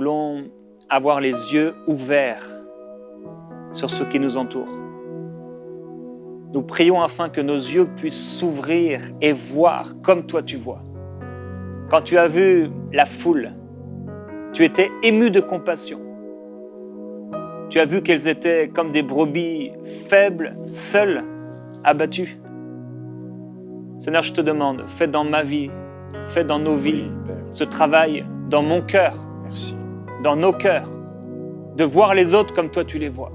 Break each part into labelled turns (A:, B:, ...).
A: voulons avoir les yeux ouverts sur ce qui nous entoure. Nous prions afin que nos yeux puissent s'ouvrir et voir comme toi tu vois. Quand tu as vu la foule, tu étais ému de compassion. Tu as vu qu'elles étaient comme des brebis faibles, seules, abattues. Seigneur, je te demande, fais dans ma vie, fais dans nos vies ce travail dans mon cœur,
B: Merci.
A: dans nos cœurs, de voir les autres comme toi tu les vois.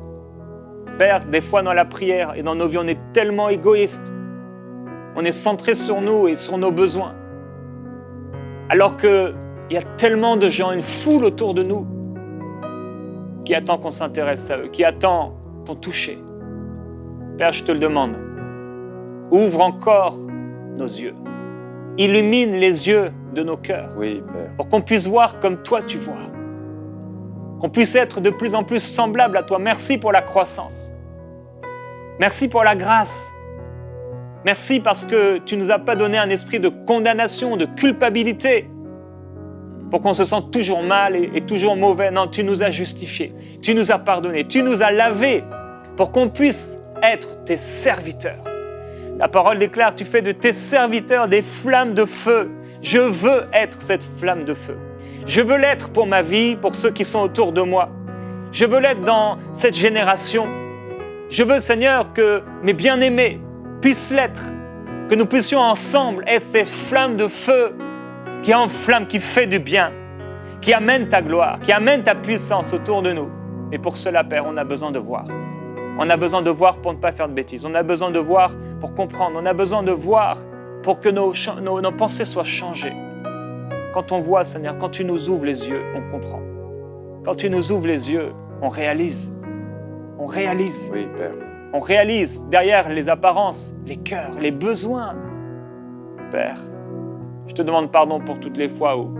A: Père, des fois dans la prière et dans nos vies, on est tellement égoïste. On est centré sur nous et sur nos besoins. Alors qu'il y a tellement de gens, une foule autour de nous qui attend qu'on s'intéresse à eux, qui attend ton toucher. Père, je te le demande, ouvre encore nos yeux. Illumine les yeux de nos cœurs.
B: Oui, Père.
A: Pour qu'on puisse voir comme toi tu vois. Qu'on puisse être de plus en plus semblable à toi. Merci pour la croissance. Merci pour la grâce. Merci parce que tu ne nous as pas donné un esprit de condamnation, de culpabilité, pour qu'on se sente toujours mal et toujours mauvais. Non, tu nous as justifiés, tu nous as pardonnés, tu nous as lavés pour qu'on puisse être tes serviteurs. La parole déclare, tu fais de tes serviteurs des flammes de feu. Je veux être cette flamme de feu. Je veux l'être pour ma vie, pour ceux qui sont autour de moi. Je veux l'être dans cette génération. Je veux, Seigneur, que mes bien-aimés puissent l'être, que nous puissions ensemble être ces flammes de feu qui enflamment, qui fait du bien, qui amène ta gloire, qui amène ta puissance autour de nous. Et pour cela, Père, on a besoin de voir. On a besoin de voir pour ne pas faire de bêtises. On a besoin de voir pour comprendre. On a besoin de voir pour que nos pensées soient changées. Quand on voit, Seigneur, quand tu nous ouvres les yeux, on comprend. Quand tu nous ouvres les yeux, on réalise. On réalise.
B: Oui, Père.
A: On réalise derrière les apparences, les cœurs, les besoins. Père, je te demande pardon pour toutes les fois où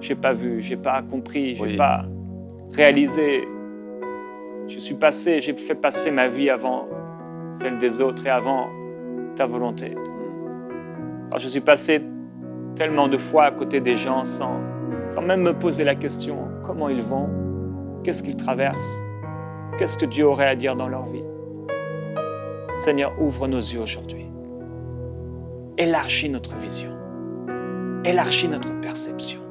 A: je n'ai pas vu, je n'ai pas compris, je n'ai pas réalisé. J'ai fait passer ma vie avant celle des autres et avant ta volonté. Alors je suis passé tellement de fois à côté des gens sans même me poser la question, comment ils vont, qu'est-ce qu'ils traversent, qu'est-ce que Dieu aurait à dire dans leur vie. Seigneur, ouvre nos yeux aujourd'hui. Élargis notre vision. Élargis notre perception.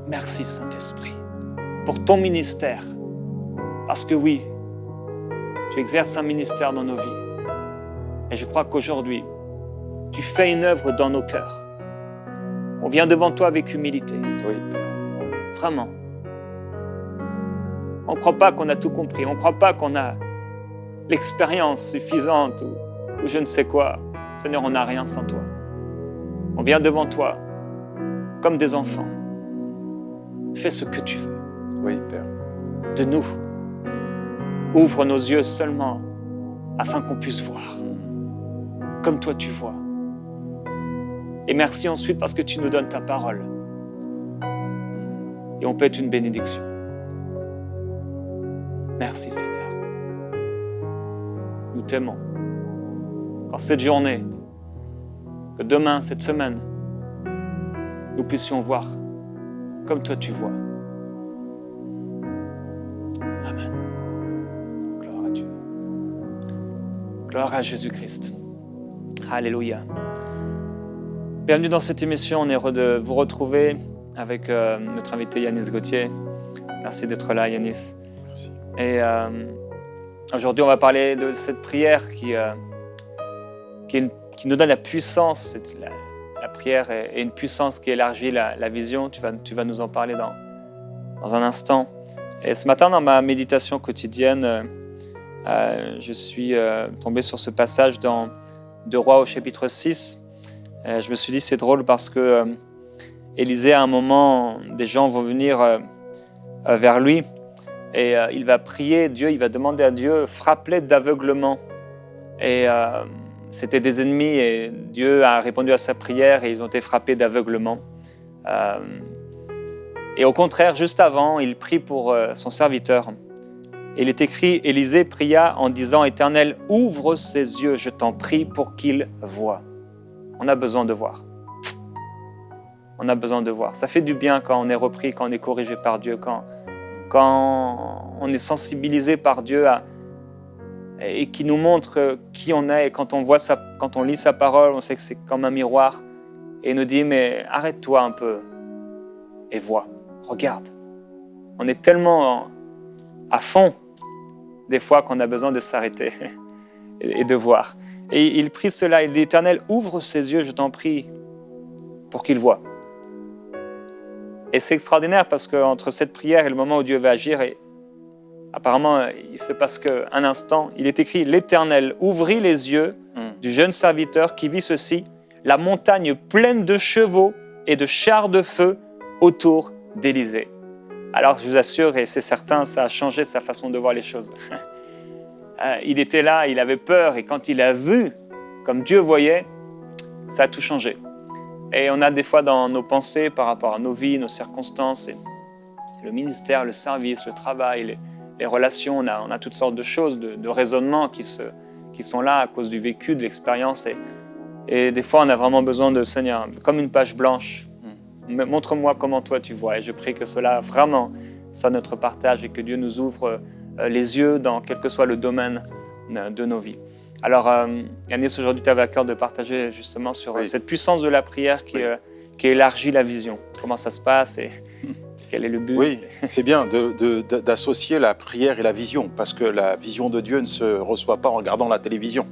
A: Merci Saint-Esprit pour ton ministère. Parce que oui, tu exerces un ministère dans nos vies. Et je crois qu'aujourd'hui, tu fais une œuvre dans nos cœurs. On vient devant toi avec humilité.
B: Oui, Père.
A: Vraiment. On ne croit pas qu'on a tout compris. On ne croit pas qu'on a l'expérience suffisante ou je ne sais quoi. Seigneur, on n'a rien sans toi. On vient devant toi comme des enfants. Fais ce que tu veux.
B: Oui, Père.
A: De nous. Ouvre nos yeux seulement afin qu'on puisse voir comme toi tu vois. Et merci ensuite parce que tu nous donnes ta parole. Et on peut être une bénédiction. Merci Seigneur. Nous t'aimons. Qu'en cette journée, que demain, cette semaine, nous puissions voir comme toi tu vois. Amen. Gloire à Dieu. Gloire à Jésus-Christ. Alléluia. Bienvenue dans cette émission. On est heureux de vous retrouver avec notre invité Yanis Gauthier. Merci d'être là, Yanis.
B: Merci.
A: Et aujourd'hui, on va parler de cette prière qui nous donne la puissance. La prière est une puissance qui élargit la vision. Tu vas nous en parler dans un instant. Et ce matin, dans ma méditation quotidienne, je suis tombé sur ce passage dans 2 Rois au chapitre 6. Je me suis dit, c'est drôle parce que Élisée, à un moment, des gens vont venir vers lui et il va prier Dieu, il va demander à Dieu, frappe-les d'aveuglement. Et c'était des ennemis et Dieu a répondu à sa prière et ils ont été frappés d'aveuglement. Et au contraire, juste avant, il prie pour son serviteur. Et il est écrit, Élisée pria en disant, Éternel, ouvre ses yeux, je t'en prie, pour qu'il voie. On a besoin de voir. on a besoin de voir. Ça fait du bien quand on est repris, quand on est corrigé par Dieu, quand on est sensibilisé par Dieu et qui nous montre qui on est. Et quand on lit sa parole, on sait que c'est comme un miroir. Et il nous dit, mais arrête-toi un peu et vois, regarde. On est tellement à fond des fois qu'on a besoin de s'arrêter et de voir. Et il prie cela, il dit, Éternel, ouvre ses yeux, je t'en prie, pour qu'il voie. Et c'est extraordinaire parce qu'entre cette prière et le moment où Dieu va agir, et apparemment, il se passe qu'un instant, il est écrit, l'Éternel ouvrit les yeux du jeune serviteur qui vit ceci, la montagne pleine de chevaux et de chars de feu autour d'Élysée. Alors, je vous assure, et c'est certain, ça a changé sa façon de voir les choses. Il était là, il avait peur, et quand il a vu, comme Dieu voyait, ça a tout changé. Et on a des fois dans nos pensées, par rapport à nos vies, nos circonstances, et le ministère, le service, le travail, les relations, on a toutes sortes de choses, de raisonnements qui sont là à cause du vécu, de l'expérience. Et des fois, on a vraiment besoin de Seigneur, comme une page blanche. Montre-moi comment toi tu vois. Et je prie que cela vraiment soit notre partage et que Dieu nous ouvre les yeux dans quel que soit le domaine de nos vies. Alors, Yanis, aujourd'hui, tu avais à cœur de partager justement sur cette puissance de la prière qui élargit la vision. Comment ça se passe et quel est le but?
B: Oui, c'est bien d'associer la prière et la vision, parce que la vision de Dieu ne se reçoit pas en regardant la télévision.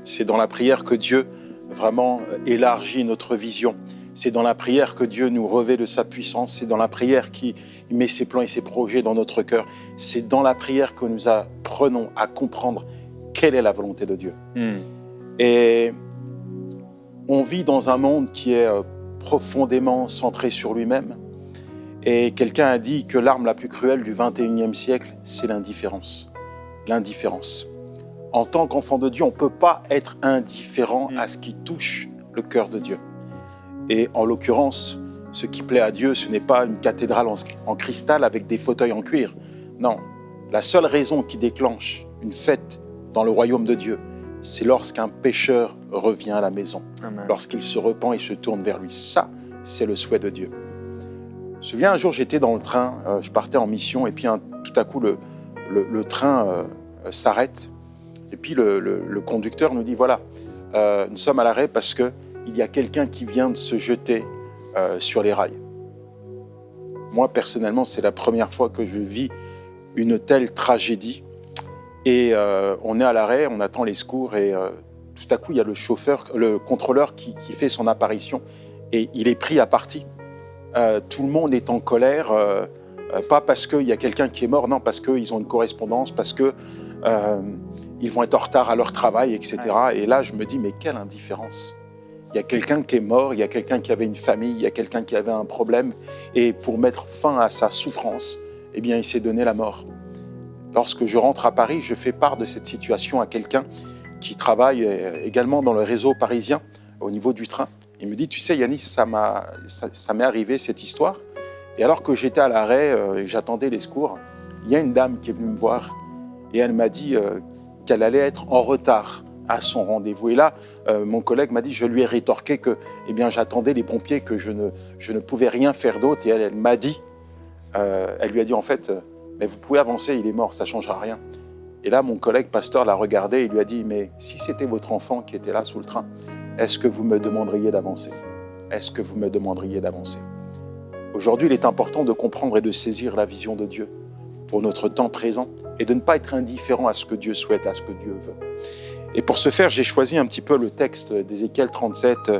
B: C'est dans la prière que Dieu vraiment élargit notre vision. C'est dans la prière que Dieu nous revêt de sa puissance. C'est dans la prière qu'il met ses plans et ses projets dans notre cœur. C'est dans la prière que nous apprenons à comprendre quelle est la volonté de Dieu. Et on vit dans un monde qui est profondément centré sur lui-même. Et quelqu'un a dit que l'arme la plus cruelle du 21e siècle, c'est l'indifférence. L'indifférence. En tant qu'enfant de Dieu, on ne peut pas être indifférent à ce qui touche le cœur de Dieu. Et en l'occurrence, ce qui plaît à Dieu, ce n'est pas une cathédrale en cristal avec des fauteuils en cuir. Non, la seule raison qui déclenche une fête dans le royaume de Dieu, c'est lorsqu'un pécheur revient à la maison, lorsqu'il se repent et se tourne vers lui. Ça, c'est le souhait de Dieu. Je me souviens, un jour, j'étais dans le train, je partais en mission, et puis tout à coup, le train s'arrête. Et puis le conducteur nous dit, voilà, nous sommes à l'arrêt parce qu'il y a quelqu'un qui vient de se jeter sur les rails. Moi, personnellement, c'est la première fois que je vis une telle tragédie. Et on est à l'arrêt, on attend les secours, et tout à coup, il y a le contrôleur qui fait son apparition, et il est pris à partie. Tout le monde est en colère, pas parce qu'il y a quelqu'un qui est mort, non, parce qu'ils ont une correspondance, parce que ils vont être en retard à leur travail, etc. Et là, je me dis, mais quelle indifférence! Il y a quelqu'un qui est mort, il y a quelqu'un qui avait une famille, il y a quelqu'un qui avait un problème, et pour mettre fin à sa souffrance, eh bien, il s'est donné la mort. Lorsque je rentre à Paris, je fais part de cette situation à quelqu'un qui travaille également dans le réseau parisien, au niveau du train. Il me dit, tu sais Yanis, ça m'est arrivé cette histoire. Et alors que j'étais à l'arrêt et j'attendais les secours, il y a une dame qui est venue me voir et elle m'a dit qu'elle allait être en retard à son rendez-vous. Et là, mon collègue m'a dit, je lui ai rétorqué que eh bien, j'attendais les pompiers, que je ne pouvais rien faire d'autre. Et elle m'a dit, elle lui a dit en fait, mais vous pouvez avancer, il est mort, ça ne changera rien. Et là, mon collègue pasteur l'a regardé et lui a dit, mais si c'était votre enfant qui était là sous le train, est-ce que vous me demanderiez d'avancer? Est-ce que vous me demanderiez d'avancer? Aujourd'hui, il est important de comprendre et de saisir la vision de Dieu pour notre temps présent et de ne pas être indifférent à ce que Dieu souhaite, à ce que Dieu veut. Et pour ce faire, j'ai choisi un petit peu le texte d'Ézéchiel 37,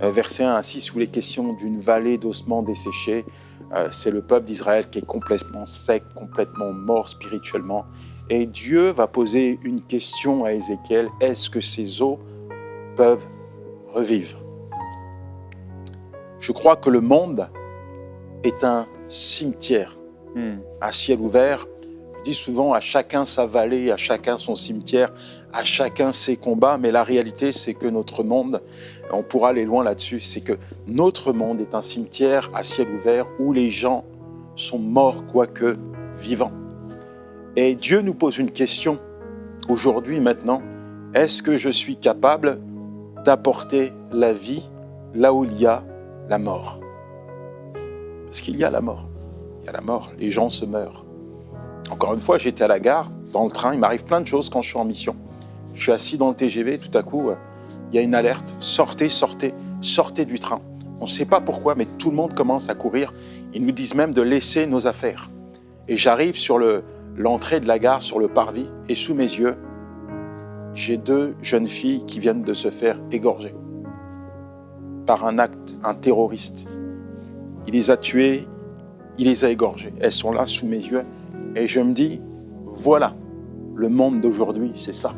B: versets 1 à 6, où il est question d'une vallée d'ossements desséchés. C'est le peuple d'Israël qui est complètement sec, complètement mort spirituellement. Et Dieu va poser une question à Ézéchiel, est-ce que ces eaux peuvent revivre? Je crois que le monde est un cimetière à ciel ouvert. Je dis souvent à chacun sa vallée, à chacun son cimetière, à chacun ses combats, mais la réalité c'est que notre monde, on pourra aller loin là-dessus, c'est que notre monde est un cimetière à ciel ouvert où les gens sont morts quoique vivants. Et Dieu nous pose une question aujourd'hui, maintenant, est-ce que je suis capable d'apporter la vie là où il y a la mort? Parce qu'il y a la mort. Il y a la mort, les gens se meurent. Encore une fois, j'étais à la gare, dans le train, il m'arrive plein de choses quand je suis en mission. Je suis assis dans le TGV, tout à coup, il y a une alerte, sortez, sortez, sortez du train. On ne sait pas pourquoi, mais tout le monde commence à courir. Ils nous disent même de laisser nos affaires. Et j'arrive sur l'entrée de la gare, sur le parvis, et sous mes yeux, j'ai 2 jeunes filles qui viennent de se faire égorger par un terroriste. Il les a tuées, il les a égorgées. Elles sont là sous mes yeux, et je me dis, voilà, le monde d'aujourd'hui, c'est ça.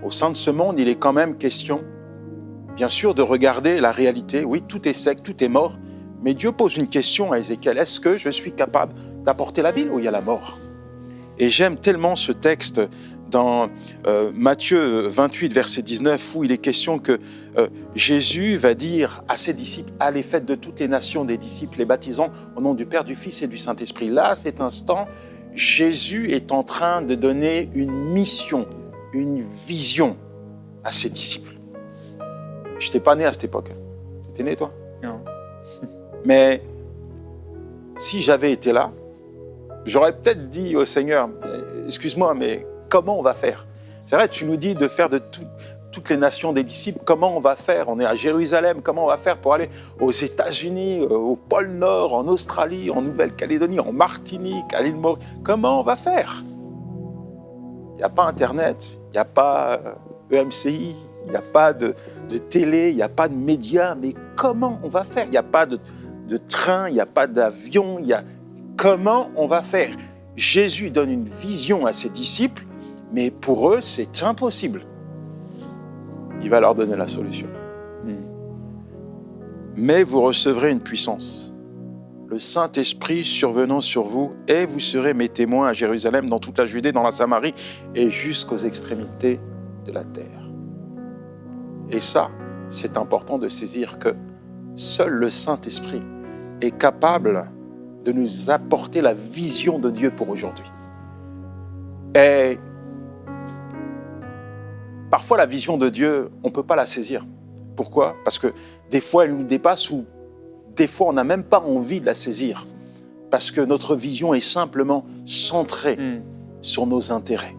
B: Au sein de ce monde, il est quand même question, bien sûr, de regarder la réalité. Oui, tout est sec, tout est mort, mais Dieu pose une question à Ézéchiel, est-ce que je suis capable d'apporter la ville où il y a la mort? Et j'aime tellement ce texte dans Matthieu 28, verset 19, où il est question que Jésus va dire à ses disciples, allez, faites de toutes les nations des disciples, les baptisant au nom du Père, du Fils et du Saint-Esprit. Là, à cet instant, Jésus est en train de donner une mission, une vision à ses disciples. Je n'étais pas né à cette époque. Tu étais né, toi?
A: Non.
B: Mais si j'avais été là, j'aurais peut-être dit au Seigneur, excuse-moi, mais comment on va faire? C'est vrai, tu nous dis de faire de toutes les nations des disciples, comment on va faire? On est à Jérusalem, comment on va faire pour aller aux États-Unis, au pôle Nord, en Australie, en Nouvelle-Calédonie, en Martinique, à l'île Maurice? Comment on va faire? Il n'y a pas Internet, il n'y a pas EMCI, il n'y a pas de télé, il n'y a pas de médias, mais comment on va faire? Il n'y a pas de train, il n'y a pas d'avion, comment on va faire? Jésus donne une vision à ses disciples, mais pour eux, c'est impossible. Il va leur donner la solution. Mais vous recevrez une puissance, le Saint-Esprit survenant sur vous, et vous serez mes témoins à Jérusalem, dans toute la Judée, dans la Samarie, et jusqu'aux extrémités de la terre. Et ça, c'est important de saisir que seul le Saint-Esprit est capable de nous apporter la vision de Dieu pour aujourd'hui. Et parfois, la vision de Dieu, on ne peut pas la saisir. Pourquoi? Parce que des fois, elle nous dépasse ou des fois, on n'a même pas envie de la saisir. Parce que notre vision est simplement centrée sur nos intérêts.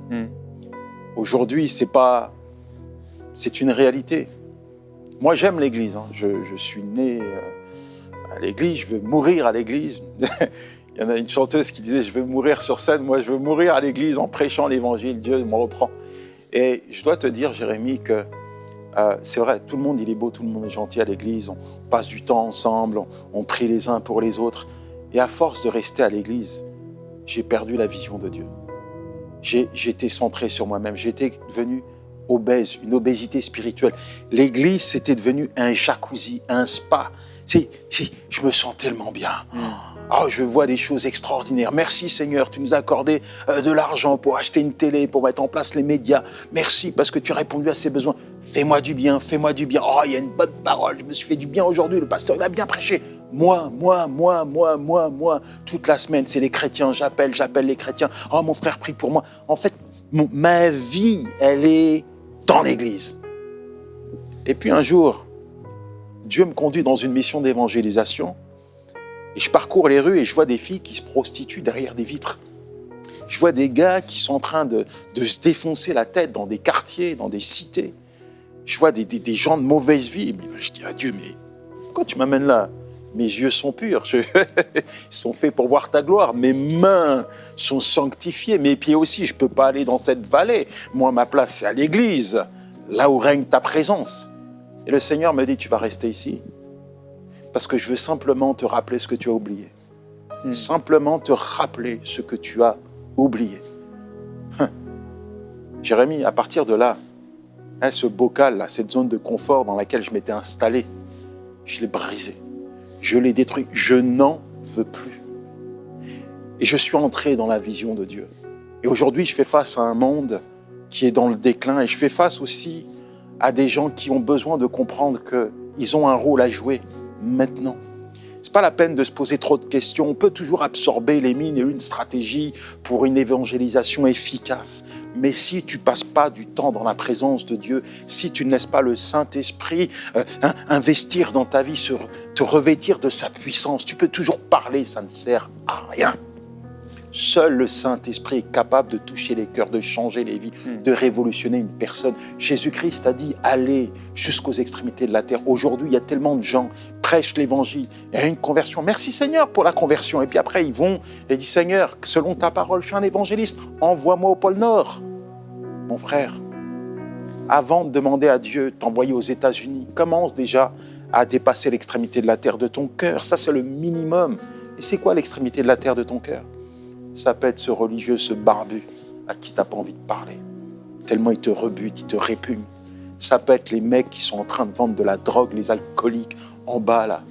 B: Aujourd'hui, c'est une réalité. Moi, j'aime l'Église. Je suis né à l'Église, je veux mourir à l'Église. Il y en a une chanteuse qui disait « Je veux mourir sur scène, moi je veux mourir à l'Église en prêchant l'Évangile, Dieu me reprend. » Et je dois te dire, Jérémie, que c'est vrai, tout le monde il est beau, tout le monde est gentil à l'Église, on passe du temps ensemble, on prie les uns pour les autres. Et à force de rester à l'Église, j'ai perdu la vision de Dieu. J'étais centré sur moi-même, j'étais devenu obèse, une obésité spirituelle. L'Église, c'était devenu un jacuzzi, un spa. Je me sens tellement bien. Oh, je vois des choses extraordinaires. Merci Seigneur, tu nous as accordé de l'argent pour acheter une télé, pour mettre en place les médias. Merci parce que tu as répondu à ces besoins. Fais-moi du bien, fais-moi du bien. Oh, il y a une bonne parole, je me suis fait du bien aujourd'hui, le pasteur il a bien prêché. Moi. Toute la semaine, c'est les chrétiens, j'appelle les chrétiens. Oh, mon frère prie pour moi. En fait, ma vie, elle est dans l'Église. Et puis un jour, Dieu me conduit dans une mission d'évangélisation et je parcours les rues et je vois des filles qui se prostituent derrière des vitres. Je vois des gars qui sont en train de se défoncer la tête dans des quartiers, dans des cités. Je vois des gens de mauvaise vie. Mais je dis à Dieu, mais pourquoi tu m'amènes là? Mes yeux sont purs, ils sont faits pour voir ta gloire. Mes mains sont sanctifiées, mes pieds aussi. Je ne peux pas aller dans cette vallée. Moi, ma place, c'est à l'église, là où règne ta présence. Et le Seigneur me dit, tu vas rester ici parce que je veux simplement te rappeler ce que tu as oublié. Simplement te rappeler ce que tu as oublié. Jérémie, à partir de là, ce bocal, là, cette zone de confort dans laquelle je m'étais installé, je l'ai brisé. Je l'ai détruit. Je n'en veux plus. Et je suis entré dans la vision de Dieu. Et aujourd'hui, je fais face à un monde qui est dans le déclin et je fais face aussi à des gens qui ont besoin de comprendre qu'ils ont un rôle à jouer maintenant. C'est pas la peine de se poser trop de questions. On peut toujours absorber les mines et une stratégie pour une évangélisation efficace. Mais si tu passes pas du temps dans la présence de Dieu, si tu ne laisses pas le Saint-Esprit investir dans ta vie, te revêtir de sa puissance, tu peux toujours parler, ça ne sert à rien. Seul le Saint-Esprit est capable de toucher les cœurs, de changer les vies, de révolutionner une personne. Jésus-Christ a dit, allez jusqu'aux extrémités de la terre. Aujourd'hui, il y a tellement de gens qui prêchent l'évangile. Il y a une conversion. Merci Seigneur pour la conversion. Et puis après, ils vont et disent, Seigneur, selon ta parole, je suis un évangéliste. Envoie-moi au pôle Nord. Mon frère, avant de demander à Dieu de t'envoyer aux États-Unis, commence déjà à dépasser l'extrémité de la terre de ton cœur. Ça, c'est le minimum. Et c'est quoi l'extrémité de la terre de ton cœur? Ça peut être ce religieux, ce barbu à qui tu n'as pas envie de parler. Tellement il te rebute, il te répugne. Ça peut être les mecs qui sont en train de vendre de la drogue, les alcooliques en bas là,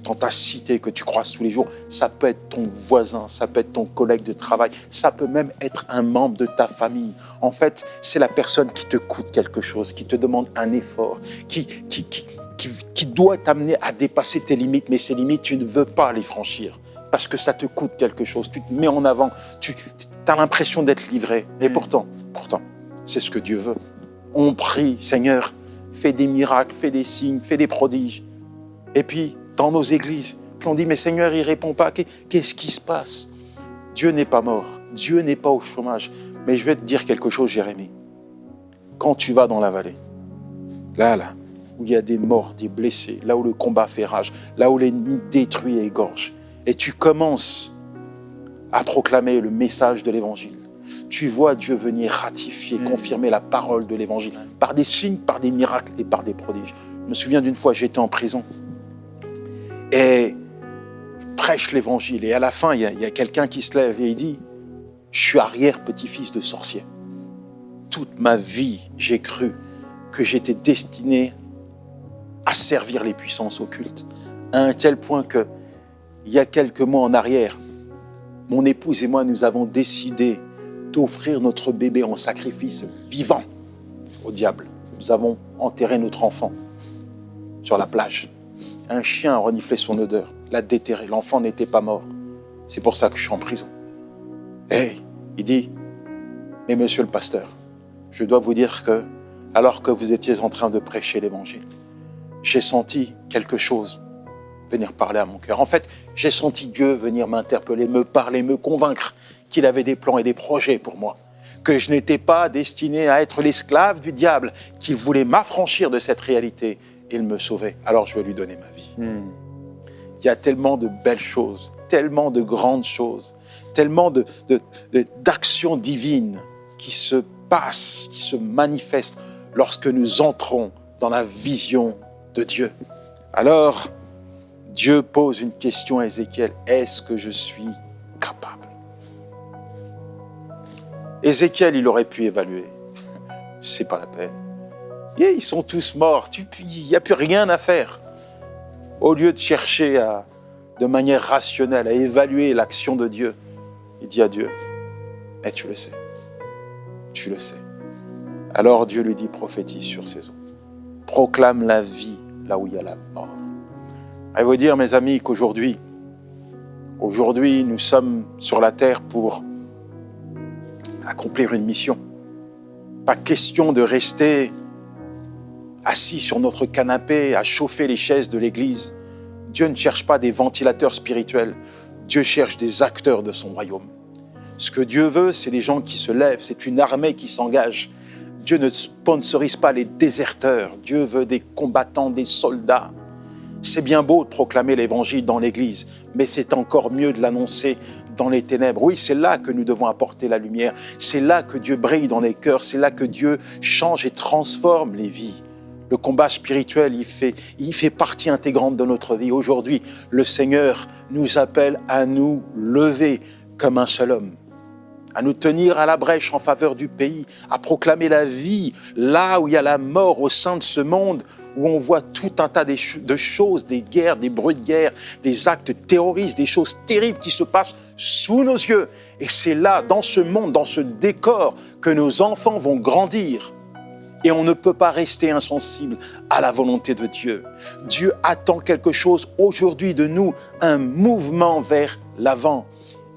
B: dans ta cité que tu croises tous les jours. Ça peut être ton voisin, ça peut être ton collègue de travail, ça peut même être un membre de ta famille. En fait, c'est la personne qui te coûte quelque chose, qui te demande un effort, qui doit t'amener à dépasser tes limites, mais ces limites, tu ne veux pas les franchir. Parce que ça te coûte quelque chose, tu te mets en avant, tu as l'impression d'être livré. Et pourtant, c'est ce que Dieu veut. On prie, Seigneur, fais des miracles, fais des signes, fais des prodiges. Et puis, dans nos églises, puis on dit, mais Seigneur, il ne répond pas, qu'est-ce qui se passe? Dieu n'est pas mort, Dieu n'est pas au chômage. Mais je vais te dire quelque chose, Jérémie. Quand tu vas dans la vallée, là, où il y a des morts, des blessés, là où le combat fait rage, là où l'ennemi détruit et égorge, et tu commences à proclamer le message de l'Évangile. Tu vois Dieu venir ratifier, confirmer la parole de l'Évangile par des signes, par des miracles et par des prodiges. Je me souviens d'une fois, j'étais en prison et je prêche l'Évangile. Et à la fin, il y a quelqu'un qui se lève et il dit « Je suis arrière-petit-fils de sorcier. Toute ma vie, j'ai cru que j'étais destiné à servir les puissances occultes. À un tel point que il y a quelques mois en arrière, mon épouse et moi, nous avons décidé d'offrir notre bébé en sacrifice vivant au diable. Nous avons enterré notre enfant sur la plage. Un chien a reniflé son odeur, l'a déterré. L'enfant n'était pas mort. C'est pour ça que je suis en prison. Et il dit, mais monsieur le pasteur, je dois vous dire que, alors que vous étiez en train de prêcher l'évangile, j'ai senti quelque chose venir parler à mon cœur. En fait, j'ai senti Dieu venir m'interpeller, me parler, me convaincre qu'il avait des plans et des projets pour moi, que je n'étais pas destiné à être l'esclave du diable, qu'il voulait m'affranchir de cette réalité et me sauver. Alors je vais lui donner ma vie. Il y a tellement de belles choses, tellement de grandes choses, tellement d'actions divines qui se passent, qui se manifestent lorsque nous entrons dans la vision de Dieu. Alors, Dieu pose une question à Ézéchiel, est-ce que je suis capable? Ézéchiel, il aurait pu évaluer. C'est pas la peine. Et ils sont tous morts, il n'y a plus rien à faire. Au lieu de chercher de manière rationnelle à évaluer l'action de Dieu, il dit à Dieu, mais tu le sais, tu le sais. Alors Dieu lui dit, prophétise sur ces eaux, proclame la vie là où il y a la mort. Je veux dire, mes amis, qu'aujourd'hui, nous sommes sur la terre pour accomplir une mission. Pas question de rester assis sur notre canapé à chauffer les chaises de l'église. Dieu ne cherche pas des ventilateurs spirituels. Dieu cherche des acteurs de son royaume. Ce que Dieu veut, c'est des gens qui se lèvent, c'est une armée qui s'engage. Dieu ne sponsorise pas les déserteurs. Dieu veut des combattants, des soldats. C'est bien beau de proclamer l'évangile dans l'église, mais c'est encore mieux de l'annoncer dans les ténèbres. Oui, c'est là que nous devons apporter la lumière. C'est là que Dieu brille dans les cœurs. C'est là que Dieu change et transforme les vies. Le combat spirituel, il fait partie intégrante de notre vie. Aujourd'hui, le Seigneur nous appelle à nous lever comme un seul homme, à nous tenir à la brèche en faveur du pays, à proclamer la vie là où il y a la mort au sein de ce monde, où on voit tout un tas de choses, des guerres, des bruits de guerre, des actes terroristes, des choses terribles qui se passent sous nos yeux. Et c'est là, dans ce monde, dans ce décor, que nos enfants vont grandir Et on ne peut pas rester insensible à la volonté de Dieu. Dieu attend quelque chose aujourd'hui de nous, un mouvement vers l'avant.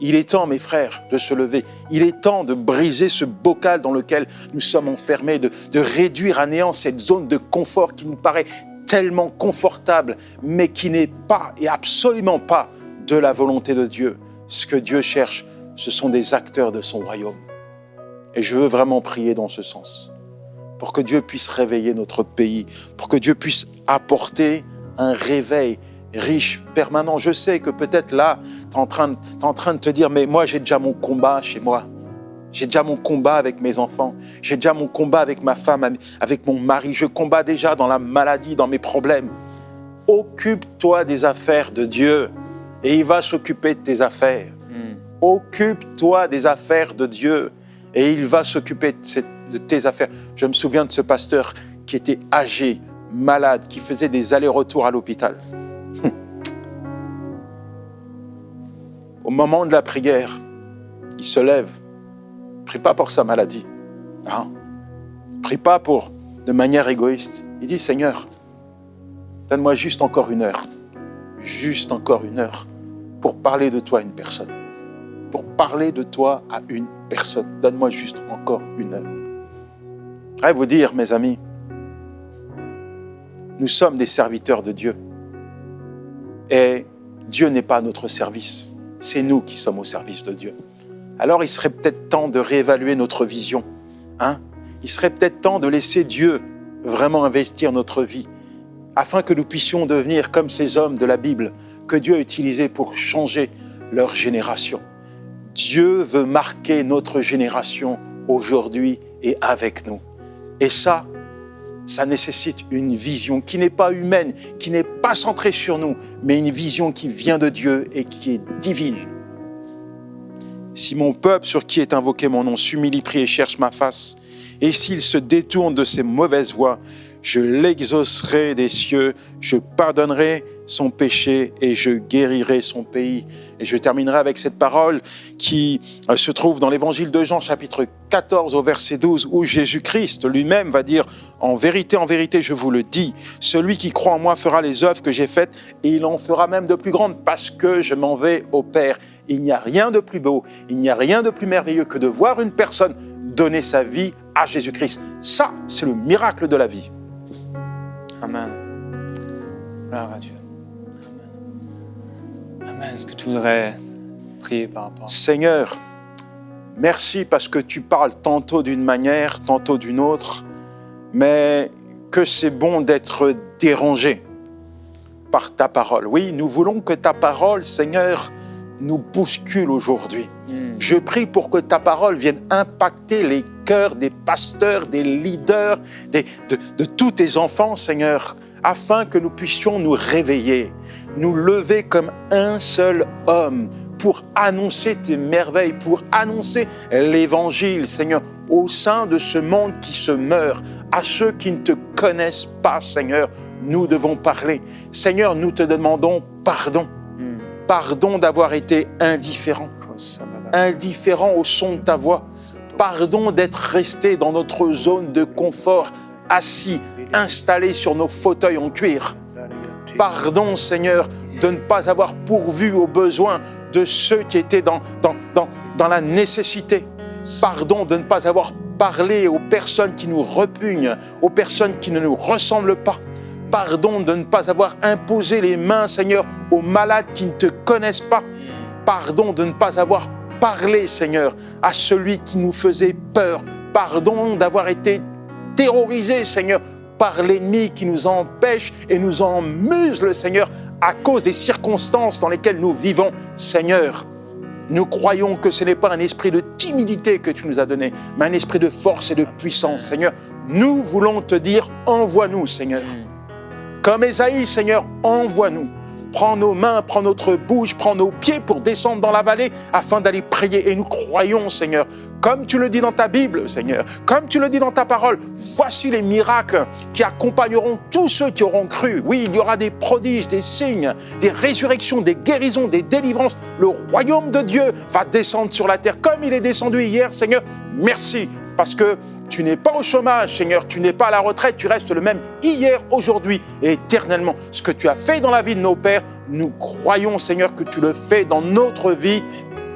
B: Il est temps, mes frères, de se lever. Il est temps de briser ce bocal dans lequel nous sommes enfermés, de réduire à néant cette zone de confort qui nous paraît tellement confortable, mais qui n'est pas et absolument pas de la volonté de Dieu. Ce que Dieu cherche, ce sont des acteurs de son royaume. Et je veux vraiment prier dans ce sens, pour que Dieu puisse réveiller notre pays, pour que Dieu puisse apporter un réveil riche, permanent. Je sais que peut-être là, tu es en train de te dire, mais moi j'ai déjà mon combat chez moi. J'ai déjà mon combat avec mes enfants. J'ai déjà mon combat avec ma femme, avec mon mari. Je combats déjà dans la maladie, dans mes problèmes. Occupe-toi des affaires de Dieu et il va s'occuper de tes affaires. Occupe-toi des affaires de Dieu et il va s'occuper de tes affaires. Je me souviens de ce pasteur qui était âgé, malade, qui faisait des allers-retours à l'hôpital. Au moment de la prière, il se lève. Prie pas pour sa maladie. Non. Prie pas de manière égoïste. Il dit, Seigneur, donne-moi juste encore 1 heure. Juste encore 1 heure pour parler de toi à une personne. Pour parler de toi à une personne. Donne-moi juste encore 1 heure. Je voudrais vous dire, mes amis, nous sommes des serviteurs de Dieu. Et Dieu n'est pas à notre service. C'est nous qui sommes au service de Dieu. Alors il serait peut-être temps de réévaluer notre vision. Il serait peut-être temps de laisser Dieu vraiment investir notre vie, afin que nous puissions devenir comme ces hommes de la Bible que Dieu a utilisés pour changer leur génération. Dieu veut marquer notre génération aujourd'hui et avec nous. Et ça nécessite une vision qui n'est pas humaine, qui n'est pas centrée sur nous, mais une vision qui vient de Dieu et qui est divine. Si mon peuple sur qui est invoqué mon nom s'humilie, prie et cherche ma face, et s'il se détourne de ses mauvaises voies, je l'exaucerai des cieux, je pardonnerai son péché et je guérirai son pays. Et je terminerai avec cette parole qui se trouve dans l'évangile de Jean, chapitre 14 au verset 12, où Jésus-Christ lui-même va dire « En vérité, je vous le dis, celui qui croit en moi fera les œuvres que j'ai faites et il en fera même de plus grandes parce que je m'en vais au Père. » Il n'y a rien de plus beau, il n'y a rien de plus merveilleux que de voir une personne donner sa vie à Jésus-Christ. Ça, c'est le miracle de la vie.
A: Amen. Gloire à Dieu. Amen. Amen. Est-ce que tu voudrais prier par rapport à ça?
B: Seigneur, merci parce que tu parles tantôt d'une manière, tantôt d'une autre, mais que c'est bon d'être dérangé par ta parole. Oui, nous voulons que ta parole, Seigneur, nous bouscule aujourd'hui. Je prie pour que ta parole vienne impacter les cœurs des pasteurs, des leaders, de tous tes enfants, Seigneur, afin que nous puissions nous réveiller, nous lever comme un seul homme pour annoncer tes merveilles, pour annoncer l'évangile, Seigneur, au sein de ce monde qui se meurt. À ceux qui ne te connaissent pas, Seigneur, nous devons parler. Seigneur, nous te demandons pardon. Pardon d'avoir été indifférent au son de ta voix. Pardon d'être resté dans notre zone de confort, assis, installés sur nos fauteuils en cuir. Pardon, Seigneur, de ne pas avoir pourvu aux besoins de ceux qui étaient dans la nécessité. Pardon de ne pas avoir parlé aux personnes qui nous repugnent, aux personnes qui ne nous ressemblent pas. Pardon de ne pas avoir imposé les mains, Seigneur, aux malades qui ne te connaissent pas. Pardon de ne pas avoir parlé, Seigneur, à celui qui nous faisait peur. Pardon d'avoir été terrorisé, Seigneur, par l'ennemi qui nous empêche et nous emmuse, Seigneur, à cause des circonstances dans lesquelles nous vivons. Seigneur, nous croyons que ce n'est pas un esprit de timidité que tu nous as donné, mais un esprit de force et de puissance. Seigneur, nous voulons te dire, envoie-nous, Seigneur. Comme Ésaïe, Seigneur, envoie-nous. Prends nos mains, prends notre bouche, prends nos pieds pour descendre dans la vallée afin d'aller prier. Et nous croyons, Seigneur, comme tu le dis dans ta Bible, Seigneur, comme tu le dis dans ta parole, voici les miracles qui accompagneront tous ceux qui auront cru. Oui, il y aura des prodiges, des signes, des résurrections, des guérisons, des délivrances. Le royaume de Dieu va descendre sur la terre comme il est descendu hier, Seigneur. Merci parce que tu n'es pas au chômage, Seigneur, tu n'es pas à la retraite, tu restes le même hier, aujourd'hui et éternellement. Ce que tu as fait dans la vie de nos pères, nous croyons, Seigneur, que tu le fais dans notre vie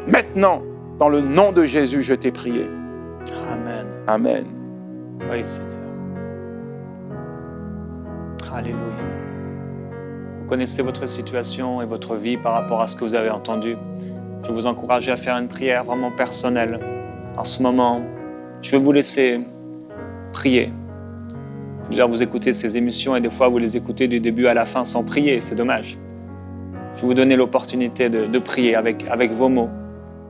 B: maintenant. Dans le nom de Jésus, je t'ai prié.
A: Amen.
B: Amen.
A: Oui, Seigneur. Alléluia. Vous connaissez votre situation et votre vie par rapport à ce que vous avez entendu. Je vais vous encourager à faire une prière vraiment personnelle. En ce moment, je vais vous laisser prier. Plusieurs, vous écoutez ces émissions et des fois, vous les écoutez du début à la fin sans prier. C'est dommage. Je vais vous donner l'opportunité de prier avec vos mots.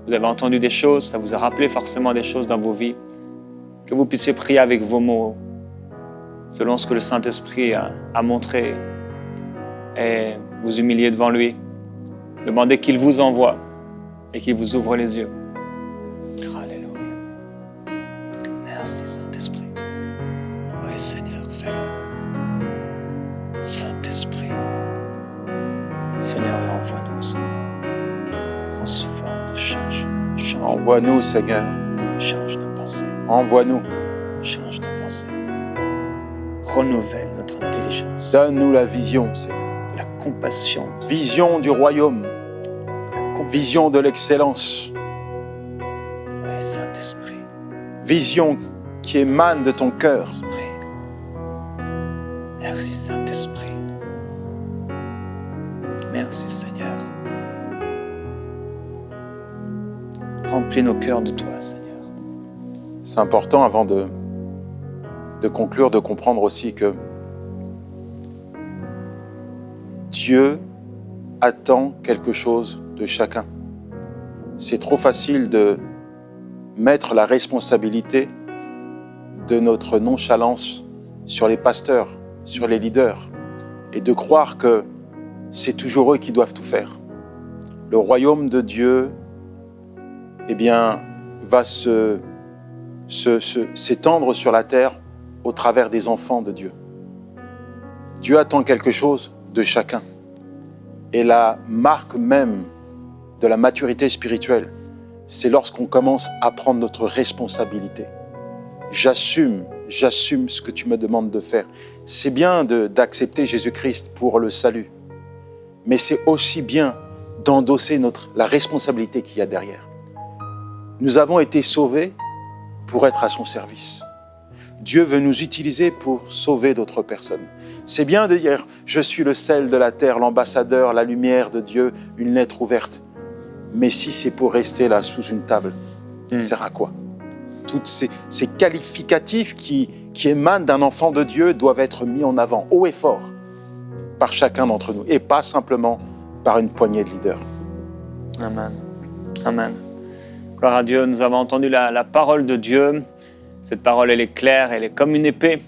A: Vous avez entendu des choses, ça vous a rappelé forcément des choses dans vos vies. Que vous puissiez prier avec vos mots, selon ce que le Saint-Esprit a montré. Et vous humilier devant lui. Demandez qu'il vous envoie et qu'il vous ouvre les yeux. Alléluia. Merci Saint-Esprit. Oui Seigneur, fais-le. Saint-Esprit. Seigneur, envoie-nous, Seigneur. Transforme, change.
B: Envoie-nous, Seigneur.
A: Change nos pensées.
B: Envoie-nous.
A: Change nos pensées. Renouvelle notre intelligence.
B: Donne-nous la vision, Seigneur.
A: La compassion.
B: Vision du royaume. Vision de l'excellence.
A: Oui, Saint-Esprit.
B: Vision qui émane de ton cœur.
A: Saint-Esprit. Merci, Saint-Esprit. Merci, Seigneur. Remplis nos cœurs de toi, Seigneur.
B: C'est important, avant de conclure, de comprendre aussi que Dieu attend quelque chose de chacun. C'est trop facile de mettre la responsabilité de notre nonchalance sur les pasteurs, sur les leaders, et de croire que c'est toujours eux qui doivent tout faire. Le royaume de Dieu, eh bien, va s'étendre sur la terre au travers des enfants de Dieu. Dieu attend quelque chose de chacun. Et la marque même de la maturité spirituelle, c'est lorsqu'on commence à prendre notre responsabilité. J'assume ce que tu me demandes de faire. C'est bien d'accepter Jésus-Christ pour le salut, mais c'est aussi bien d'endosser la responsabilité qu'il y a derrière. Nous avons été sauvés pour être à son service. Dieu veut nous utiliser pour sauver d'autres personnes. C'est bien de dire « Je suis le sel de la terre, l'ambassadeur, la lumière de Dieu, une lettre ouverte ». Mais si c'est pour rester là sous une table, ça sert à quoi? Toutes ces qualificatifs qui émanent d'un enfant de Dieu doivent être mis en avant, haut et fort, par chacun d'entre nous, et pas simplement par une poignée de leaders.
A: Amen. Amen. Gloire à Dieu, nous avons entendu la parole de Dieu. Cette parole, elle est claire, elle est comme une épée.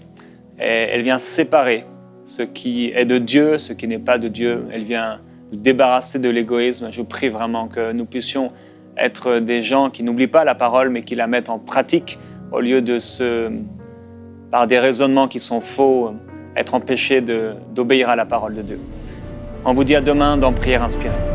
A: Et elle vient séparer ce qui est de Dieu, ce qui n'est pas de Dieu. Elle vient nous débarrasser de l'égoïsme. Je prie vraiment que nous puissions être des gens qui n'oublient pas la parole, mais qui la mettent en pratique, au lieu de par des raisonnements qui sont faux, être empêchés d'obéir à la parole de Dieu. On vous dit à demain dans Prière Inspirée.